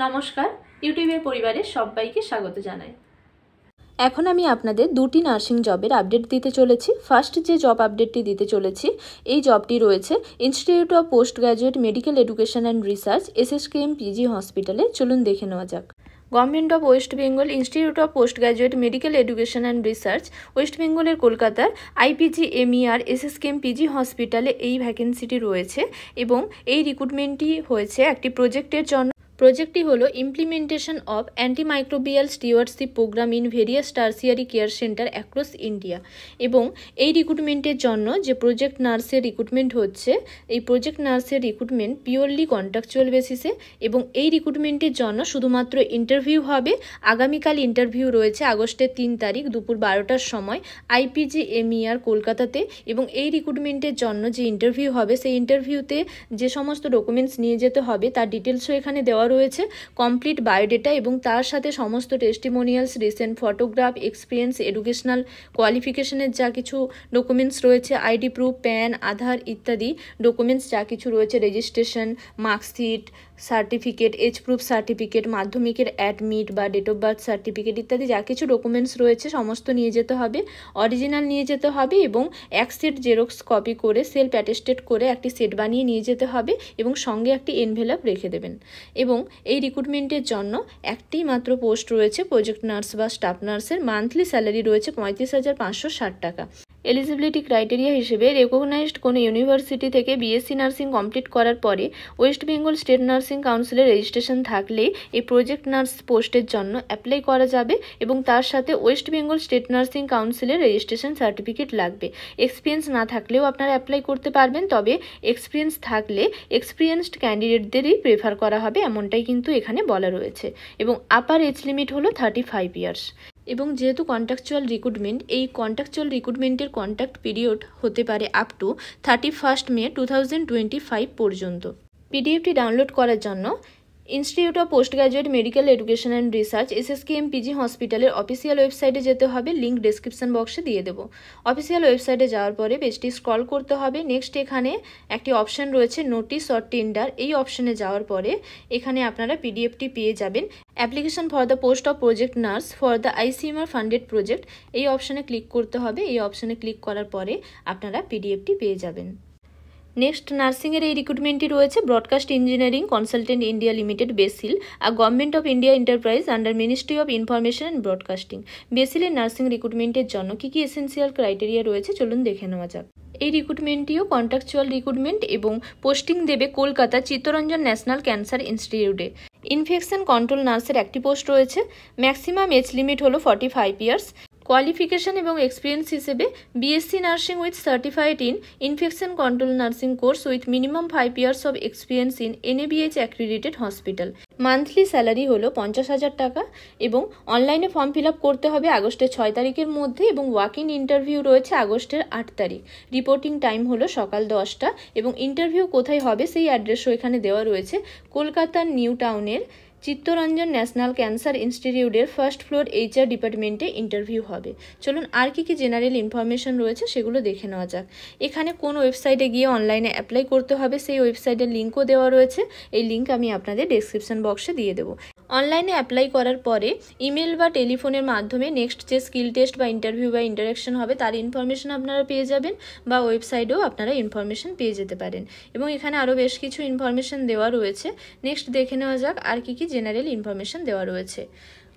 নমস্কার, ইউটিউবের পরিবারে সবাইকে স্বাগত জানাই। এখন আমি আপনাদের দুটি নার্সিং জবের আপডেট দিতে চলেছি। ফার্স্ট যে জব আপডেটটি দিতে চলেছি, এই জবটি রয়েছে institute of post graduate medical education and research SSKM PG হসপিটালে। চলুন দেখে নেওয়া যাক। Government of West Bengal institute of post graduate medical education and research, West বেঙ্গলের কলকাতার IPGMER SSKM PG হসপিটালে এই ভ্যাকেন্সিটি রয়েছে এবং এই রিক্রুটমেন্টটি হয়েছে একটি প্রজেক্টের জন্য। প্রজেক্টটি হলো implementation of antimicrobial stewardship programme in various tertiary care centre across India. এবং এই রিক্রুটমেন্টের জন্য যে প্রজেক্ট নার্সের রিক্রুটমেন্ট হচ্ছে, এই প্রজেক্ট নার্সের রিক্রুটমেন্ট পিওরলি কন্ট্রাকচুয়াল বেসিসে এবং এই রিক্রুটমেন্টের জন্য শুধুমাত্র ইন্টারভিউ হবে। আগামীকাল ইন্টারভিউ রয়েছে আগস্টের 3 তারিখ দুপুর 12টার সময় IPGMER কলকাতাতে। এবং এই রিক্রুটমেন্টের জন্য যে ইন্টারভিউ হবে, সেই ইন্টারভিউতে যে সমস্ত ডকুমেন্টস নিয়ে যেতে হবে তার ডিটেলসও এখানে দেওয়া রয়েছে। কমপ্লিট বায়োডেটা এবং তার সাথে সমস্ত testimonials, recent photograph, experience, educational কোয়ালিফিকেশনের যা কিছু ডকুমেন্টস রয়েছে, আইডি প্রুফ, প্যান, আধার ইত্যাদি ডকুমেন্টস যা কিছু রয়েছে, registration, marksheet, certificate, age proof certificate, মাধ্যমিকের অ্যাডমিট বা ডেট অফ বার্থ সার্টিফিকেট ইত্যাদি যা কিছু ডকুমেন্টস রয়েছে সমস্ত নিয়ে যেতে হবে। অরিজিনাল নিয়ে যেতে হবে এবং এক সেট জেরক্স কপি করে সেলফ অ্যাটেস্টেড করে একটি সেট বানিয়ে নিয়ে যেতে হবে এবং সঙ্গে একটি এনভেলপ রেখে দেবেন। এবং এই রিক্রুটমেন্টের জন্য একটি মাত্র পোস্ট রয়েছে প্রজেক্ট নার্স বা স্টাফ নার্সের। মান্থলি স্যালারি রয়েছে 35,560 টাকা। এলিজিবিলিটি ক্রাইটেরিয়া হিসেবে রেকগনাইজড কোনো ইউনিভার্সিটি থেকে BSc নার্সিং কমপ্লিট করার পরে ওয়েস্ট বেঙ্গল স্টেট নার্সিং কাউন্সিলের রেজিস্ট্রেশন থাকলেই এই প্রজেক্ট নার্স পোস্টের জন্য অ্যাপ্লাই করা যাবে এবং তার সাথে ওয়েস্ট বেঙ্গল স্টেট নার্সিং কাউন্সিলের রেজিস্ট্রেশন সার্টিফিকেট লাগবে। এক্সপিরিয়েন্স না থাকলেও আপনারা অ্যাপ্লাই করতে পারবেন, তবে এক্সপিরিয়েন্স থাকলে এক্সপিরিয়েন্সড ক্যান্ডিডেটদেরই প্রেফার করা হবে, এমনটাই কিন্তু এখানে বলা রয়েছে। এবং আপার এজ লিমিট হলো 35 ইয়ার্স। এবং যেহেতু কন্ট্রাকচুয়াল রিক্রুটমেন্ট, এই কন্ট্রাকচুয়াল রিক্রুটমেন্টের কন্ট্রাক্ট পিরিয়ড হতে পারে আপ টু 31 মে 2025 পর্যন্ত। পিডিএফটি ডাউনলোড করার জন্য institute of post graduate medical education and research SSKM PG হসপিটালের অফিসিয়াল ওয়েবসাইটে যেতে হবে। লিঙ্ক ডেসক্রিপশন বক্সে দিয়ে দেবো। অফিসিয়াল ওয়েবসাইটে যাওয়ার পরে পেজটি স্ক্রল করতে হবে। নেক্সট এখানে একটি অপশান রয়েছে নোটিশ অর টেন্ডার। এই অপশানে যাওয়ার পরে এখানে আপনারা পিডিএফটি পেয়ে যাবেন। Application for the post of project nurse for the ICMR funded project, এই অপশানে ক্লিক করতে হবে। এই অপশানে ক্লিক করার পরে আপনারা পিডিএফটি পেয়ে যাবেন। নেক্সট নার্সিংয়ের এই রিক্রুটমেন্টটি রয়েছে broadcast engineering consultant India limited, BECIL, আর government of India enterprise under ministry of information and broadcasting. বেসিলের নার্সিং রিক্রুটমেন্টের জন্য কী কী এসেন্সিয়াল ক্রাইটেরিয়া রয়েছে চলুন দেখে নেওয়া যাক। এই রিক্রুটমেন্টটিও কন্ট্রাকচুয়াল রিক্রুটমেন্ট এবং পোস্টিং দেবে কলকাতা চিত্তরঞ্জন ন্যাশনাল ক্যান্সার ইনস্টিটিউটে। ইনফেকশন কন্ট্রোল নার্সের একটি পোস্ট রয়েছে। ম্যাক্সিমাম এজ লিমিট হলো 45 ইয়ার্স। কোয়ালিফিকেশন এবং এক্সপিরিয়েন্স হিসেবে BSc nursing with certified in infection control nursing course with minimum 5 years of experience in NABH accredited hospital. Monthly salary হলো 50,000 টাকা এবং অনলাইনে ফর্ম ফিল আপ করতে হবে আগস্টের 6 তারিখের মধ্যে এবং ওয়াক ইন ইন্টারভিউ রয়েছে আগস্টের 8 তারিখ। রিপোর্টিং টাইম হলো সকাল 10টা এবং ইন্টারভিউ কোথায় হবে সেই অ্যাড্রেসও এখানে দেওয়া রয়েছে। কলকাতার নিউ টাউনের চিত্তরঞ্জন ন্যাশনাল ক্যান্সার ইনস্টিটিউটের ফার্স্ট ফ্লোর HR ডিপার্টমেন্টে ইন্টারভিউ হবে। চলুন আর কি জেনারেল ইনফরমেশন রয়েছে সেগুলো দেখে নেওয়া যাক। এখানে কোন ওয়েবসাইটে গিয়ে অনলাইনে অ্যাপ্লাই করতে হবে সেই ওয়েবসাইটের লিঙ্কও দেওয়া রয়েছে। এই লিঙ্ক আমি আপনাদের ডেসক্রিপশন বক্সে দিয়ে দেবো। অনলাইনে অ্যাপ্লাই করার পরে ইমেল বা টেলিফোনের মাধ্যমে নেক্সট যে স্কিল টেস্ট বা ইন্টারভিউ বা ইন্টারাকশন হবে তার ইনফরমেশন আপনারা পেয়ে যাবেন, বা ওয়েবসাইটেও আপনারা ইনফরমেশন পেয়ে যেতে পারেন। এবং এখানে আরও বেশ কিছু ইনফরমেশন দেওয়া রয়েছে। নেক্সট দেখে নেওয়া যাক আর কি জেনারেল ইনফরমেশন দেওয়া রয়েছে।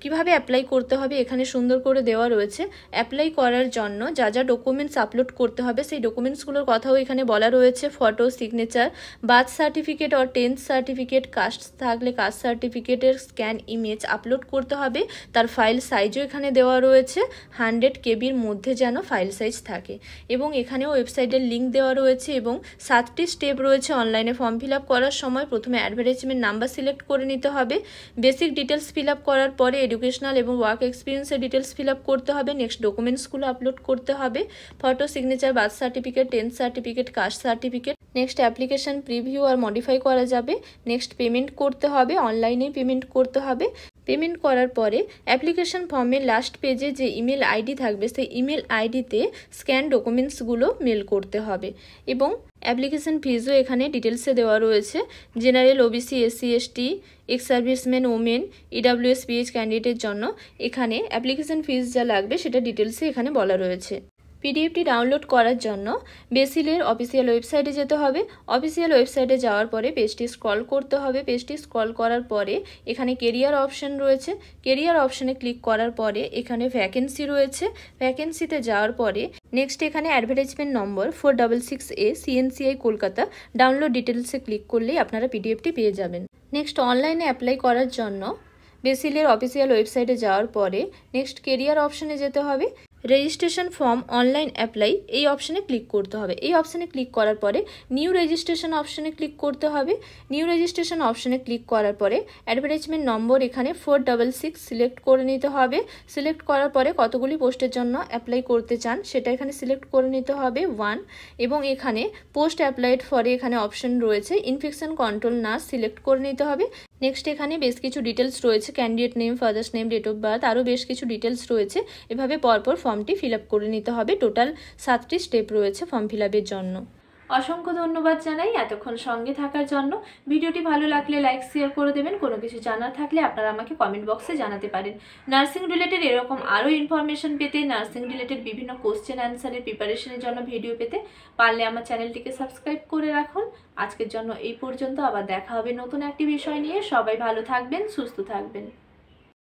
কিভাবে অ্যাপ্লাই করতে হবে এখানে সুন্দর করে দেওয়া রয়েছে। অ্যাপ্লাই করার জন্য যা যা ডকুমেন্টস আপলোড করতে হবে সেই ডকুমেন্টসগুলোর কথাও এখানে বলা রয়েছে। Photo, signature, birth certificate or 10th certificate, caste থাকলে কাস্ট সার্টিফিকেটের স্ক্যান ইমেজ আপলোড করতে হবে। তার ফাইল সাইজও এখানে দেওয়া রয়েছে, 100 KB'র মধ্যে যেন ফাইল সাইজ থাকে। এবং এখানেও ওয়েবসাইটের লিঙ্ক দেওয়া রয়েছে এবং 7টি স্টেপ রয়েছে অনলাইনে ফর্ম ফিল আপ করার সময়। প্রথমে অ্যাডভার্টাইজমেন্ট নাম্বার সিলেক্ট করে নিতে হবে। বেসিক ডিটেলস ফিল আপ করার পরে এডুকেশনাল এবং ওয়ার্ক এক্সপিরিয়েন্সের ডিটেলস ফিল আপ করতে হবে। নেক্সট ডকুমেন্টসগুলো আপলোড করতে হবে। Photo, signature, birth certificate, 10th certificate, caste certificate. Next application preview আর মডিফাই করা যাবে। নেক্সট পেমেন্ট করতে হবে, অনলাইনেই পেমেন্ট করতে হবে। পেমেন্ট করার পরে অ্যাপ্লিকেশন ফর্মের লাস্ট পেজে যে ইমেল আইডি থাকবে সেই ইমেল আইডিতে স্ক্যান ডকুমেন্টসগুলো মেল করতে হবে। এবং অ্যাপ্লিকেশন ফিজও এখানে ডিটেলসে দেওয়া রয়েছে। General, OBC, SC, ST, ex serviceman, women, EWS, PH ক্যান্ডিডেটের জন্য এখানে অ্যাপ্লিকেশন ফিজ যা লাগবে সেটা ডিটেলসে এখানে বলা রয়েছে। পিডিএফটি ডাউনলোড করার জন্য বেসিলের অফিসিয়াল ওয়েবসাইটে যেতে হবে। অফিসিয়াল ওয়েবসাইটে যাওয়ার পরে পেজটি স্ক্রল করতে হবে। পেজটি স্ক্রল করার পরে এখানে কেরিয়ার অপশন রয়েছে। কেরিয়ার অপশনে ক্লিক করার পরে এখানে ভ্যাকেন্সি রয়েছে। ভ্যাকেন্সিতে যাওয়ার পরে নেক্সট এখানে অ্যাডভার্টাইজমেন্ট নম্বর 466A CNCI কলকাতা ডাউনলোড ডিটেলসে ক্লিক করলেই আপনারা পিডিএফটি পেয়ে যাবেন। নেক্সট অনলাইনে অ্যাপ্লাই করার জন্য বেসিলের অফিসিয়াল ওয়েবসাইটে যাওয়ার পরে নেক্সট কেরিয়ার অপশনে যেতে হবে। রেজিস্ট্রেশন ফর্ম অনলাইন অ্যাপ্লাই এই অপশনে ক্লিক করতে হবে। এই অপশনে ক্লিক করার পরে নিউ রেজিস্ট্রেশন অপশনে ক্লিক করতে হবে। নিউ রেজিস্ট্রেশন অপশনে ক্লিক করার পরে অ্যাডভার্টাইজমেন্ট নম্বর এখানে 466 সিলেক্ট করে নিতে হবে। সিলেক্ট করার পরে কতগুলি পোস্টের জন্য অ্যাপ্লাই করতে চান সেটা এখানে সিলেক্ট করে নিতে হবে 1, এবং এখানে পোস্ট অ্যাপ্লাইড ফরে এখানে অপশন রয়েছে ইনফেকশন কন্ট্রোল নার্স সিলেক্ট করে নিতে হবে। নেক্সট এখানে বেশ কিছু ডিটেলস রয়েছে, candidate name, father's name, date of birth, আরও বেশ কিছু ডিটেলস রয়েছে। এভাবে পরপর ফর্মটি ফিল আপ করে নিতে হবে। টোটাল 7টি স্টেপ রয়েছে ফর্ম ফিল আপের জন্য। অসংখ্য ধন্যবাদ জানাই এতক্ষণ সঙ্গে থাকার জন্য। ভিডিওটি ভালো লাগলে লাইক শেয়ার করে দেবেন। কোনো কিছু জানার থাকলে আপনারা আমাকে কমেন্ট বক্সে জানাতে পারেন। নার্সিং রিলেটেড এরকম আরও ইনফরমেশন পেতে, নার্সিং রিলেটেড বিভিন্ন কোশ্চেন অ্যান্সারের প্রিপারেশনের জন্য ভিডিও পেতে পারলে আমার চ্যানেলটিকে সাবস্ক্রাইব করে রাখুন। আজকের জন্য এই পর্যন্ত, আবার দেখা হবে নতুন একটি বিষয় নিয়ে। সবাই ভালো থাকবেন, সুস্থ থাকবেন।